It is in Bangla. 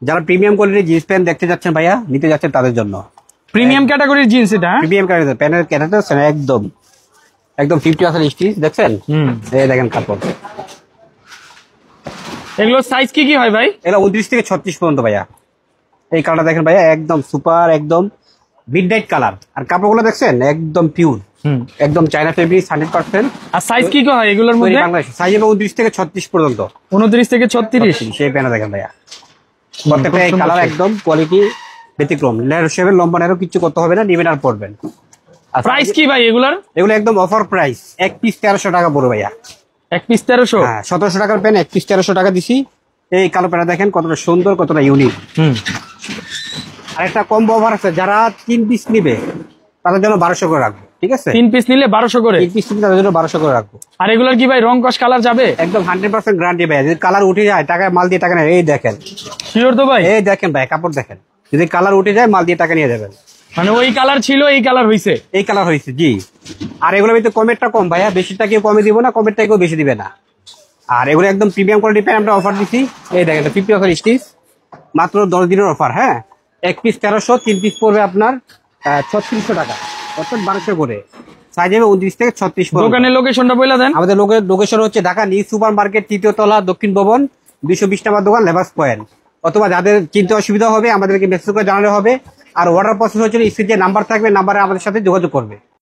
যারা প্রিমিয়াম কোয়ালিটির জিন্স প্যান্ট দেখতে যাচ্ছেন ভাইয়া, নিতে যাচ্ছেন তাদের জন্য প্রিমিয়াম ক্যাটাগরির জিন্স এটা। প্রিমিয়াম ক্যাটাগরি প্যান্টের ক্যাটাগরি একদম একদম 50% স্টিচ দেখছেন। এই দেখেন কাপড়। এগুলো সাইজ কি কি হয় ভাই? এগুলো 29 থেকে 36 পর্যন্ত ভাইয়া। এই কালারটা দেখেন ভাইয়া, একদম সুপার, একদম মিডনাইট কালার। আর কাপড়গুলো দেখছেন একদম পিওর, একদম চায়না ফেব্রিক 100%। আর সাইজ কি কি হয় এগুলোর মধ্যে? সাইজ হবে 29 থেকে 36 পর্যন্ত। 29 থেকে 36 সেই প্যান্ট দেখেন ভাইয়া, প্রত্যেকটা এই কালার একদম কোয়ালিটি ব্যতিক্রম। শেপের লম্বা নেরো কিছু করতে হবে না, নিবেন আর পড়বেন। প্রাইস কি ভাই এগুলার? এগুলো একদম অফার প্রাইস, এক পিস 1300 টাকা পড়বে ভাইয়া। এক পিস 1300? হ্যাঁ, 1700 টাকার প্যান্ট এক পিস 1300 টাকা দিছি। এই কালো প্যান্ট দেখেন কতটা সুন্দর, কতটা ইউনিক। আর একটা কম্বো অফার আছে, যারা 3 পিস নিবে তাদের জন্য 1200 করে রাখবো, ঠিক আছে? 3 পিস নিলে 1200 করে? 3 পিস নিলে তাদের জন্য 1200 করে রাখবো। আর এগুলোর কি ভাই রং কস কালার যাবে? একদম 100% গ্যারান্টি ভাই। যদি কালার উঠে যায় টাকায় মাল দিয়ে টাকা নেয়। এই দেখেন, শিওর তো ভাই? এই দেখেন ভাই, কাপড় দেখেন, যদি কালার উঠে যায় মাল দিয়ে টাকা নিয়ে যাবেন। মানে ওই কালার ছিল, এই কালার হইছে? এই কালার হয়েছে, জি। আর এগুলোর ভিতরে কমেরটা কম ভাইয়া, বেশিটা কেউ কমে দিব না, কমেরটা কেউ বেশি দিবে না। আর এগুলো একদম প্রিমিয়াম কোয়ালিটি প্যান্ট আমরা অফার দিচ্ছি। এই দেখেন 50% স্টিচ, মাত্র 10 দিনের অফার। হ্যাঁ, এক পিস 1300, 3 পিস পড়বে আপনার 3600 টাকা, অর্থাৎ 1200 করে। সাইজ হবে 29 থেকে 36 পর্যন্ত। দোকানের লোকেশনটা বলে দেন। আমাদের লোকেশন হচ্ছে ঢাকা নিউ সুপার মার্কেট, 3য় তলা, দক্ষিণ ভবন, 220 নম্বর দোকান, লেবাস পয়েন্ট। অথবা যাদের চিনতে অসুবিধা হবে আমাদেরকে মেসেজ করে জানানো হবে। আর অর্ডার প্রসেস হচ্ছে স্ক্রিনে যে নাম্বার থাকবে, নাম্বারে আমাদের সাথে যোগাযোগ করবে।